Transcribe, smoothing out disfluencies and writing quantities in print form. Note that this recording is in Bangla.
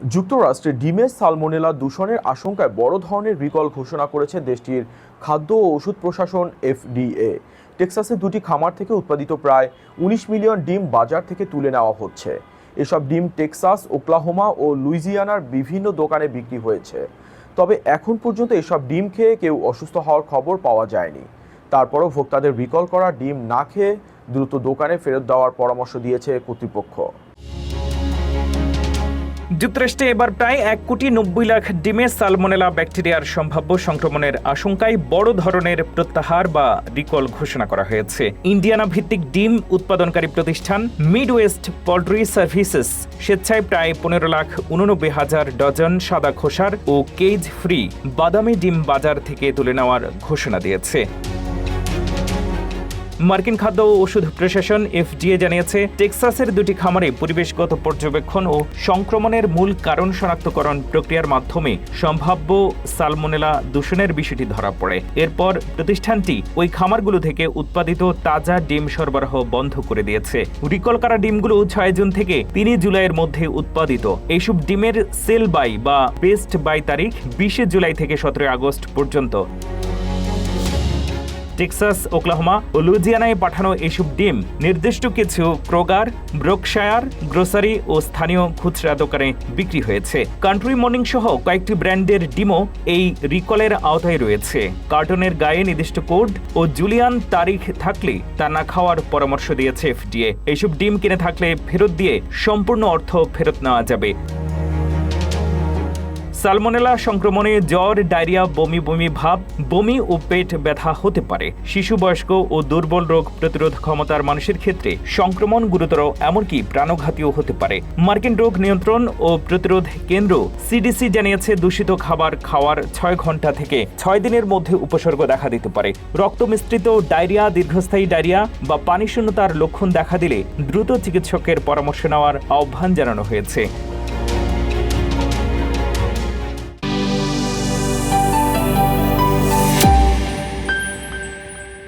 যুক্তরাষ্ট্রে ডিমের সালমোনেলা দূষণের আশঙ্কায় বড় ধরনের রিকল ঘোষণা করেছে দেশটির খাদ্য ও ওষুধ প্রশাসন এফডিএ। টেক্সাসে দুটি খামার থেকে উৎপাদিত প্রায় ১৯ মিলিয়ন ডিম বাজার থেকে তুলে নেওয়া হচ্ছে। এসব ডিম টেক্সাস, ওকলাহোমা ও লুইজিয়ানার বিভিন্ন দোকানে বিক্রি হয়েছে। তবে এখন পর্যন্ত এসব ডিম খেয়ে কেউ অসুস্থ হওয়ার খবর পাওয়া যায়নি। তারপরও ভোক্তাদের রিকল করা ডিম না খেয়ে দ্রুত দোকানে ফেরত দেওয়ার পরামর্শ দিয়েছে কর্তৃপক্ষ। যুক্তরাষ্ট্রে এবার প্রায় ১,৯০,০০,০০০ ডিমে সালমোনেলা ব্যাকটেরিয়ার সম্ভাব্য সংক্রমণের আশঙ্কায় বড় ধরনের প্রত্যাহার বা রিকল ঘোষণা করা হয়েছে। ইন্ডিয়ানা ভিত্তিক ডিম উৎপাদনকারী প্রতিষ্ঠান মিডওয়েস্ট পোল্ট্রি সার্ভিসেস স্বেচ্ছায় প্রায় ১৫,৮৯,০০০ ডজন সাদা খোসার ও কেজ ফ্রি বাদামি ডিম বাজার থেকে তুলে নেওয়ার ঘোষণা দিয়েছে। মার্কিন খাদ্য ও ওষুধ প্রশাসন এফডিএ জানিয়েছে, টেক্সাসের দুটি খামারে পরিবেশগত পর্যবেক্ষণ ও সংক্রমণের মূল কারণ শনাক্তকরণ প্রক্রিয়ার মাধ্যমে সম্ভাব্য সালমোনেলা দূষণের বিষয়টি ধরা পড়ে। এরপর প্রতিষ্ঠানটি ওই খামারগুলো থেকে উৎপাদিত তাজা ডিম সরবরাহ বন্ধ করে দিয়েছে। রিকল করা ডিমগুলো ৬ জুন থেকে ৩ জুলাইয়ের মধ্যে উৎপাদিত। এইসব ডিমের সেল বাই বা বেস্ট বাই তারিখ ২০ জুলাই থেকে ১৭ আগস্ট পর্যন্ত। টেক্সাস, ওকলাহোমা ও লুইজিয়ানায় পাঠানো এইসব ডিম নির্দিষ্ট কিছু ক্রোগার, ব্রুকশায়ার গ্রোসারি ও স্থানীয় খুচরা দোকানে বিক্রি হয়েছে। কান্ট্রি মর্নিং সহ কয়েকটি ব্র্যান্ডের ডিমও এই রিকলের আওতায় রয়েছে। কার্টনের গায়ে নির্দিষ্ট কোড ও জুলিয়ান তারিখ থাকলে তা না খাওয়ার পরামর্শ দিয়েছে এফডিএ। এইসব ডিম কিনে থাকলে ফেরত দিয়ে সম্পূর্ণ অর্থ ফেরত নেওয়া যাবে। সালমোনেলা সংক্রমণে জ্বর, ডায়রিয়া, বমি ভাব, বমি ও পেট ব্যথা হতে পারে। শিশু, বয়স্ক ও দুর্বল রোগ প্রতিরোধ ক্ষমতার মানুষের ক্ষেত্রে সংক্রমণ গুরুতর, এমনকি প্রাণঘাতীও হতে পারে। মার্কিন রোগ নিয়ন্ত্রণ ও প্রতিরোধ কেন্দ্র সিডিসি জানিয়েছে, দূষিত খাবার খাওয়ার ৬ ঘন্টা থেকে ৬ দিনের মধ্যে উপসর্গ দেখা দিতে পারে। রক্ত মিশ্রিত ডায়রিয়া, দীর্ঘস্থায়ী ডায়রিয়া বা পানিশূন্যতার লক্ষণ দেখা দিলে দ্রুত চিকিৎসকের পরামর্শ নেওয়ার আহ্বান জানানো হয়েছে।